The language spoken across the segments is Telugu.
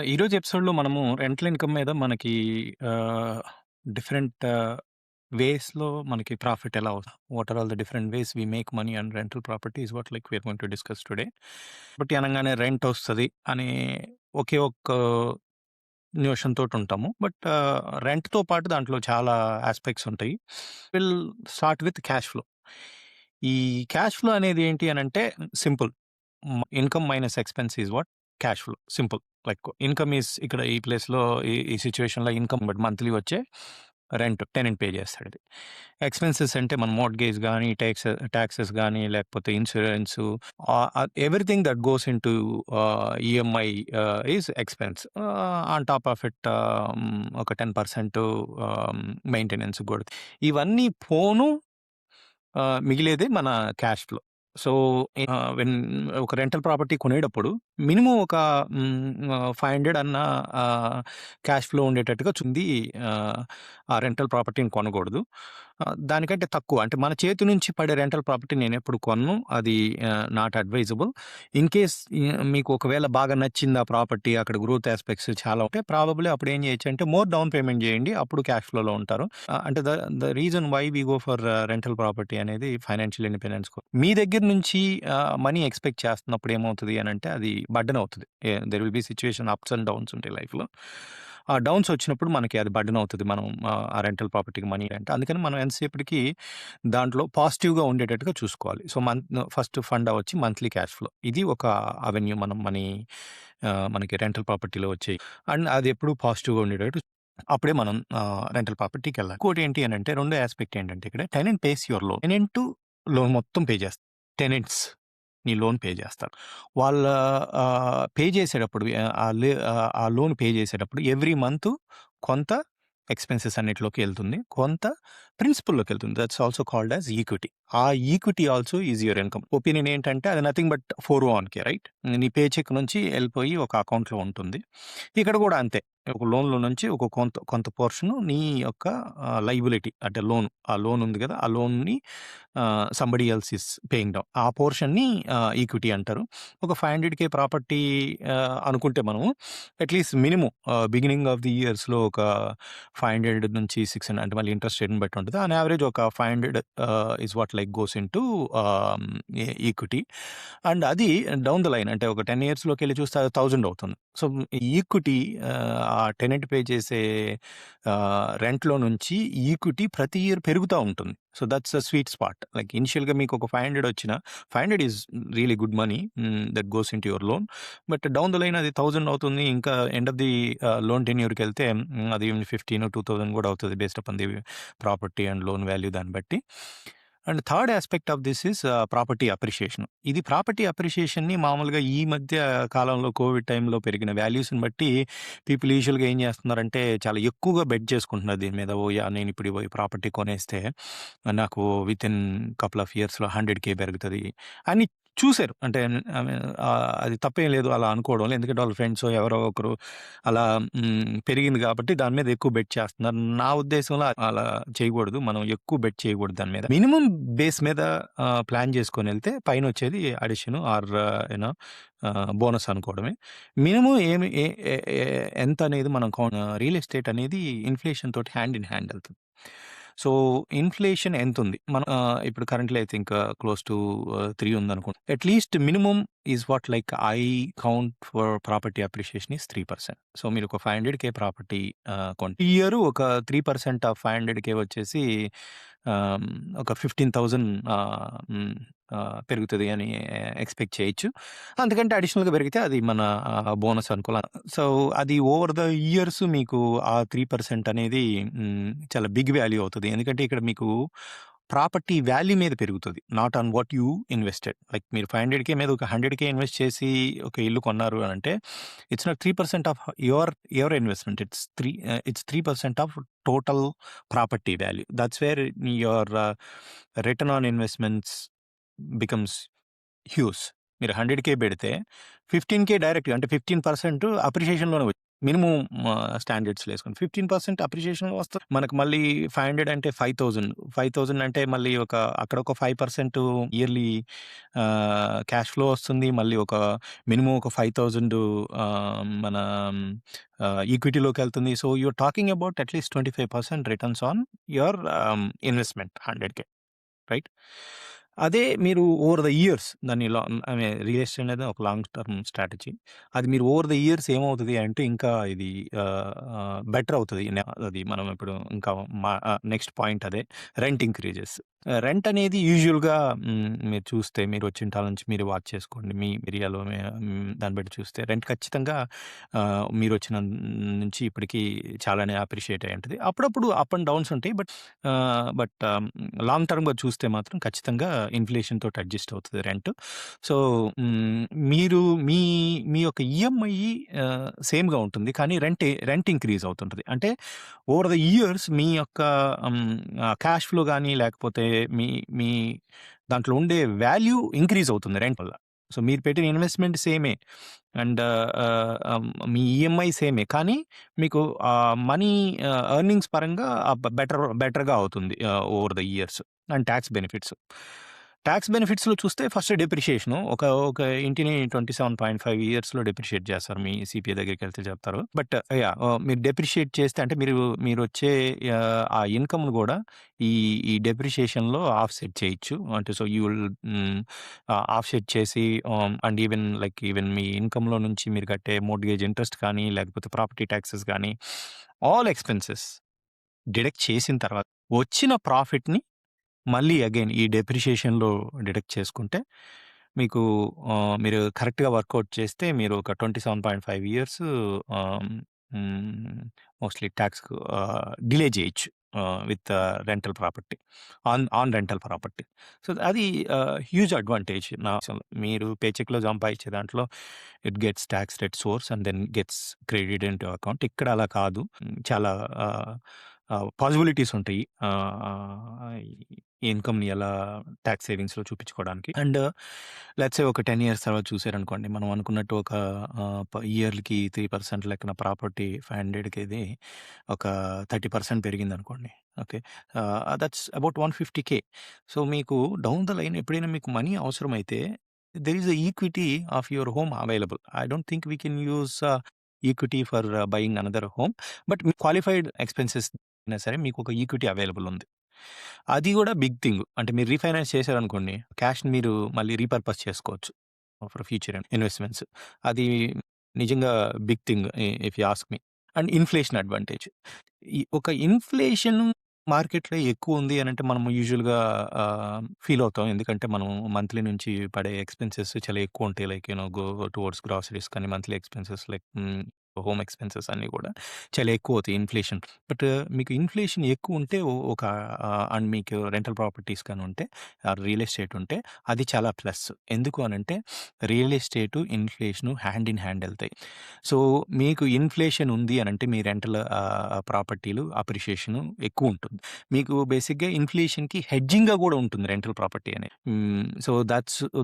ఈరోజు ఎపిసోడ్‌లో మనము రెంటల్ ఇన్‌కమ్ మీద మనకి ఆహ్, డిఫరెంట్ వేస్‌లో మనకి ప్రాఫిట్ ఎలా అవుతా what are all the different ways we make money on rental property is what like we are going to discuss today. But అనంగానే రెంట్ ఒస్తది అనే ఒకే ఒక్క నోషన్‌తోటి ఉంటాము. బట్ రెంట్‌తో పాటు దాంట్లో చాలా యాస్పెక్ట్స్ ఉంటాయి. Will start with cash flow. ఈ క్యాష్ ఫ్లో అనేది ఏంటి అనంటే simple. Income minus expense is what cash flow. Simple. Like income is ఇక్కడ ఈ ప్లేస్‌లో ఈ సిట్యుయేషన్‌లో ఇన్‌కమ్ బట్ మంత్లీ వచ్చే రెంట్ టెనెంట్ పే చేస్తాడది. ఎక్స్‌పెన్సెస్ అంటే మన మోర్ట్‌గేజ్ గానీ, టాక్సెస్ గానీ, లేకపోతే insurance everything that goes into EMI is expense. On top of it ఒక 10% మెయింటెనెన్స్ గూడా. ఇవన్నీ పోను మిగిలేదే మన క్యాష్ ఫ్లో. సో, వెన్ ఒక రెంటల్ ప్రాపర్టీ కొనేటప్పుడు మినిమమ్ ఒక 500 అన్న క్యాష్ ఫ్లో ఉండేటట్టుగా చుంది ఆ రెంటల్ ప్రాపర్టీని కొనకూడదు. దానికంటే తక్కువ అంటే మన చేతి నుంచి పడే రెంటల్ ప్రాపర్టీ నేనెప్పుడు కొనను. అది నాట్ అడ్వైజబుల్. ఇన్ కేస్ మీకు ఒకవేళ బాగా నచ్చింది ఆ ప్రాపర్టీ, అక్కడ గ్రోత్ యాస్పెక్ట్స్ చాలా ఉంటాయి. ప్రాబబ్లీ అప్పుడు ఏం చేయొచ్చంటే మోర్ డౌన్ పేమెంట్ చేయండి. అప్పుడు క్యాష్ ఫ్లోలో ఉంటారు. అంటే the reason why we go for rental property అనేది ఫైనాన్షియల్ ఇండిపెండెన్స్ మీ దగ్గర నుంచి మనీ ఎక్స్‌పెక్ట్ చేస్తున్నప్పుడు ఏమవుతది అనంటే అది బర్డెన్ అవుతది. There will be situation ups and downs ఉంటాయి లైఫ్‌లో. ఆ డౌన్స్ వచ్చినప్పుడు మనకి అది బర్డెన్ అవుతది. మనం ఆ రెంటల్ ప్రాపర్టీకి మనీ అంటే. అందుకని మనం ఎంతసేపటికి దాంట్లో పాజిటివ్‌గా ఉండేటట్టుగా చూసుకోవాలి. సో, ఫస్ట్ ఫండ్ వచ్చి మంత్లీ క్యాష్ ఫ్లో. ఇది ఒక అవెన్యూ మనం మనకి రెంటల్ ప్రాపర్టీలో వచ్చేయి. అండ్ అది ఎప్పుడు పాజిటివ్‌గా ఉండేటట్టు అప్పుడే మనం రెంటల్ ప్రాపర్టీకెళ్ళాలి. ఇంకోటేంటి అనంటే రెండో యాస్పెక్ట్ ఏంటంటే ఇక్కడ tenant pays your loan. Tenant loan మొత్తం పే చేస్తారు. టెనెంట్స్ నీ లోన్ పే చేస్తారు. వాళ్ళ పే చేసేటప్పుడు ఆ లోన్ పే చేసేటప్పుడు ఎవ్రీ మంత్ కొంత ఎక్స్‌పెన్సెస్ అన్నిట్లోకి ఎళ్తుంది. కొంత ప్రిన్సిపల్‌లోకెళ్తుంది. That's also called as equity. ఆ equity also is your income. Opinion ఏంటంటే అది నథింగ్ బట్ 401(k) రైట్? నీ పే చెక్ నుంచి ఎళ్ళిపోయి ఒక అకౌంట్‌లో ఉంటుంది. ఇక్కడ కూడా అంతే. ఒక లోన్‌లో నుంచి ఒక కొంత కొంత పోర్షను నీ యొక్క లయబిలిటీ అంటే లోన్. ఆ లోన్ ఉంది కదా! ఆ లోన్‌ని somebody else is paying down. ఆ పోర్షన్‌ని ఈక్విటీ అంటారు. ఒక 500,000 ప్రాపర్టీ అనుకుంటే మనము at least minimum beginning of the ఇయర్స్‌లో ఒక 500 నుంచి 600 అంటే మళ్ళీ ఇంట్రెస్ట్ రేట్‌ని బట్టి ఉంటది. ఆన్ యావరేజ్ ఒక 500 is what like goes into equity. And అది డౌన్ ద లైన్ అంటే ఒక 10 ఇయర్స్‌లోకెళ్ళి చూస్తే అది 1000 అవుతుంది. సో, ఈక్విటీ ఆ టెనెంట్ పే చేసే రెంట్‌లో నుంచి ఈక్విటీ ప్రతి ఇయర్ పెరుగుతా ఉంటుంది. So, that's the sweet spot. Like ఇనిషియల్‌గా మీకు ఒక 500 వచ్చినా 500 is really good money that goes into your loan. But down the line అది 1000 అవుతుంది. ఇంకా ఎండ్ ఆఫ్ ది లోన్ టెన్యూర్‌కెళ్తే అది 15, 2000 కూడా అవుతది based upon the property and loan value దాన్ని బట్టి. And third aspect of this is property appreciation. ఇది ప్రాపర్టీ అప్రిషియేషన్‌ని మామూలుగా ఈ మధ్య కాలంలో కోవిడ్ టైంలో పెరిగిన వాల్యూస్‌ని బట్టి పీపుల్ యూజువల్‌గా ఏం చేస్తున్నారంటే చాలా ఎక్కువగా బెట్ చేసుకుంటున్నారు దీని మీద. ఓహ్! యాహ్! నేను ఇప్పుడు ఈ ప్రాపర్టీ కొనేస్తే నాకు వితిన్ కపుల్ ఆఫ్ ఇయర్స్‌లో 100,000 పెరుగుతది అని చూసారు. అంటే అది తప్పేం లేదు అలా అనుకోవడంలో. ఎందుకంటే వాళ్ళ ఫ్రెండ్సో ఎవరో ఒకరు అలా పెరిగింది కాబట్టి దాని మీద ఎక్కువ బెట్ చేస్తున్నారు. నా ఉద్దేశంలో అలా చేయకూడదు. మనం ఎక్కువ బెట్ చేయకూడదు దాని మీద. మినిమమ్ బేస్ మీద ప్లాన్ చేసుకొనెళ్తే పైనొచ్చేది అడిషన్ ఆర్ యూనో బోనస్ అనుకోవడమే. మినిమమ్ ఏమి ఎ ఎ ఎ ఎంతనేది మనం రియల్ ఎస్టేట్ అనేది ఇన్‌ఫ్లేషన్ తోటి హ్యాండ్ ఇన్ హ్యాండ్ ఎళ్తది. సో, ఇన్‌ఫ్లేషన్ ఎంతుంది? మనం ఇప్పుడు currently I think close to 3 ఉందనుకుంటా. At least minimum is what like I count for property appreciation is 3%. So, మీరు ఒక 500,000 ప్రాపర్టీ కొంటే ఈ ఇయర్ ఒక 3% ఆఫ్ 500,000 వచ్చేసి ఆహ్, ఒక 15,000 పెరుగుతది అని ఎక్స్‌పెక్ట్ చేయొచ్చు. అంతకంటే అడిషనల్‌గా పెరిగితే అది మన బోనస్ అనుకోవాలి. సో, అది ఓవర్ ద ఇయర్స్ మీకు ఆ 3% అనేది చాలా బిగ్ వాల్యూ అవుతది. ఎందుకంటే ఇక్కడ మీకు ప్రాపర్టీ వాల్యూ మీద పెరుగుతది. Not on what you invested. Like మీరు 500,000 మీద ఒక 100,000 ఇన్వెస్ట్ చేసి ఒక ఇల్లు కొన్నారు అనంటే it's not 3% of your investment. It's 3% of total property value. That's where your return on investments becomes huge. మీరు 100,000 పెడితే 15,000 డైరెక్ట్‌గా అంటే 15% అప్రిషియేషన్‌లోనే మినిమమ్ స్టాండర్డ్స్‌లో ఏసుకొని 15% అప్రిషియేషన్ వస్తది. మనకు మళ్ళీ 500 అంటే 5,000. 5,000 అంటే మళ్ళీ అక్కడ ఒక 5% ఇయర్‌లీ క్యాష్ ఫ్లో వస్తుంది. మళ్ళీ మినిమమ్ ఒక 5,000 మన ఈక్విటీలోకెళ్తుంది. So, you are talking about at least 25% returns on your investment 100కే. రైట్. అదే మీరు ఓవర్ ద ఇయర్స్ దాన్ని రియల్ ఎస్టేట్ అనేది ఒక లాంగ్ టర్మ్ స్ట్రాటజీ. అది మీరు ఓవర్ ద ఇయర్స్ ఏమవుతది అంటే ఇంకా ఇది బెటర్ అవుతది. అది మనం ఇప్పుడు ఇంకా నెక్స్ట్ పాయింట్ అదే రెంట్ ఇంక్రీజెస్. రెంట్ అనేది యూజువల్‌గా మీరు చూస్తే మీరు వచ్చిన కాలం నుంచి మీరు వాచ్ చేసుకోండి. మీ ఏరియాలో దాన్ని బట్టి చూస్తే రెంట్ ఖచ్చితంగా మీరొచ్చిన నుంచి ఇప్పటికి చాలానే అప్రిషియేట్ అయ్యి ఉంటది. అప్పుడప్పుడు అప్ అండ్ డౌన్స్ ఉంటాయి. బట్ లాంగ్ టర్మ్‌గా చూస్తే మాత్రం ఖచ్చితంగా ఇన్‌ఫ్లేషన్ తోటి అడ్జస్ట్ అవుతది రెంట్. సో, హ్మ్, మీరు మీ మీ యొక్క ఈఎంఐ సేమ్‌గా ఉంటుంది. కానీ రెంట్ ఇంక్రీజ్ అవుతుంటది. అంటే ఓవర్ ద ఇయర్స్ మీ యొక్క క్యాష్ ఫ్లో గాని లేకపోతే మీ మీ దాంట్లో ఉండే వాల్యూ ఇంక్రీజ్ అవుతుంది రెంట్ వల్ల. సో, మీరు పెట్టిన ఇన్వెస్ట్‌మెంట్ సేమే. అండ్ మీ ఈఎంఐ సేమే. కానీ మీకు మనీ ఎర్నింగ్స్ పరంగా బెటర్‌గా అవుతుంది over the years. And tax బెనిఫిట్స్‌లో చూస్తే ఫస్ట్ డెప్రిషియేషను. ఒక ఇంటిని 27.5 ఇయర్స్‌లో డెప్రిషియేట్ చేస్తారు. మీ సీపీఏ దగ్గరికెళ్తే చెప్తారు. బట్ మీరు డెప్రిషియేట్ చేస్తే అంటే మీరొచ్చే ఆ ఇన్‌కమ్‌ని గూడా ఈ ఈ డెప్రిషియేషన్‌లో ఆఫ్‌సెట్ చేయొచ్చు. అంటే సో, యూ విల్ ఆఫ్‌సెట్ చేసి అండ్ ఈవెన్ మీ ఇన్‌కమ్‌లో నుంచి మీరు కట్టే మోర్ట్‌గేజ్ ఇంట్రెస్ట్ కానీ, లేకపోతే ప్రాపర్టీ టాక్సెస్ గానీ, ఆల్ ఎక్స్‌పెన్సెస్ డిడక్ట్ చేసిన తర్వాత వచ్చిన ప్రాఫిట్‌ని మళ్ళీ అగైన్ ఈ డెప్రిషియేషన్‌లో డిడక్ట్ చేసుకుంటే మీకు మీరు కరెక్ట్‌గా వర్కౌట్ చేస్తే మీరు ఒక 27.5 ఇయర్స్ ఆహ్, హ్మ్, మోస్ట్‌లీ టాక్స్‌కు డిలే చేయొచ్చు. With rental property. On rental property. So, అది హ్యూజ్ అడ్వాంటేజ్ నా ఉద్దేశంలో. మీరు పే చెక్‌లో సంపాదించే దాంట్లో it gets tax at source and then gets credited into account. ఇక్కడ అలా కాదు. చాలా పాసిబిలిటీస్ ఉంటాయి. ఈ ఇన్‌కమ్‌ని ఎలా టాక్స్ సేవింగ్స్‌లో చూపించుకోవడానికి. అండ్ లెట్స్ సే ఒక 10 ఇయర్స్ తర్వాత చూసారనుకోండి. మనం అనుకున్నట్టు ఒక ఇయర్‌కి 3% లెక్కన ప్రాపర్టీ 500కి ఒక 30% పెరిగిందనుకోండి. ఓకే. That's about 150,000. సో, మీకు డౌన్ ద లైన్ ఎప్పుడైనా మీకు మనీ అవసరమైతే there is a equity of your home available. I don't think we can use equity for buying another home. But qualified expenses అయినా సరే మీకొక ఈక్విటీ అవైలబుల్ ఉంది. అది గూడా బిగ్ థింగ్. అంటే మీరు రీఫైనాన్స్ చేశారనుకోండి, క్యాష్‌ని మీరు మళ్ళీ రీపర్పస్ చేసుకోవచ్చు ఫర్ ఫ్యూచర్ ఇన్వెస్ట్‌మెంట్స్. అది నిజంగా big thing if you ask me. And inflation advantage. ఒక ఇన్‌ఫ్లేషన్ మార్కెట్‌లో ఎక్కువుంది అనంటే మనం యూజువల్‌గా ఫీల్ అవుతాం. ఎందుకంటే మనం మంత్లీ నుంచి పడే ఎక్స్‌పెన్సెస్ చాలా ఎక్కువుంటాయి. లైక్ గో టువర్డ్స్ గ్రాసరీస్ కానీ monthly expenses like home expenses అన్నీ గూడా చాలా ఎక్కువవుతాయి ఇన్‌ఫ్లేషన్. బట్ మీకు ఇన్‌ఫ్లేషన్ ఎక్కువుంటే అండ్ మీకు రెంటల్ ప్రాపర్టీస్ గాని ఉంటే రియల్ ఎస్టేట్ ఉంటే అది చాలా ప్లస్. ఎందుకు అనంటే real estate, inflation hand in hand ఎళ్తాయి. సో, మీకు ఇన్‌ఫ్లేషన్ ఉంది అనంటే మీ రెంటల్ ప్రాపర్టీలు అప్రిషియేషను ఎక్కువుంటుంది. మీకు బేసిక్‌గా ఇన్‌ఫ్లేషన్‌కి హెడ్జింగ్‌గా గూడా ఉంటుంది రెంటల్ ప్రాపర్టీ అనేది. So,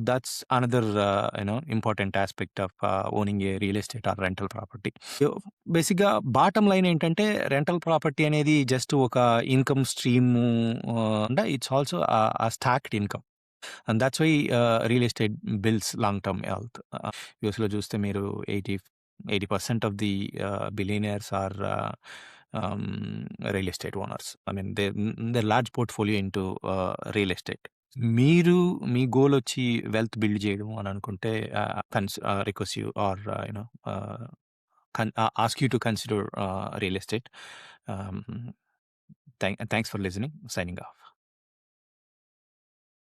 that's another important aspect of owning a real estate or rental property. బేసిక్‌గా బాటమ్ లైన్ ఏంటంటే రెంటల్ ప్రాపర్టీ అనేది జస్ట్ ఒక ఇన్‌కమ్ స్ట్రీము అంటే it's also stacked income. And that's why real estate builds long term wealth. యూఎస్‌లో చూస్తే మీరు 80% of the billionaires are real estate owners. I mean they large portfolio into real estate. మీరు మీ గోల్ వచ్చి వెల్త్ బిల్డ్ చేయడం అని అనుకుంటే request you are ask you to consider real estate. Um, Thanks for listening. Signing off.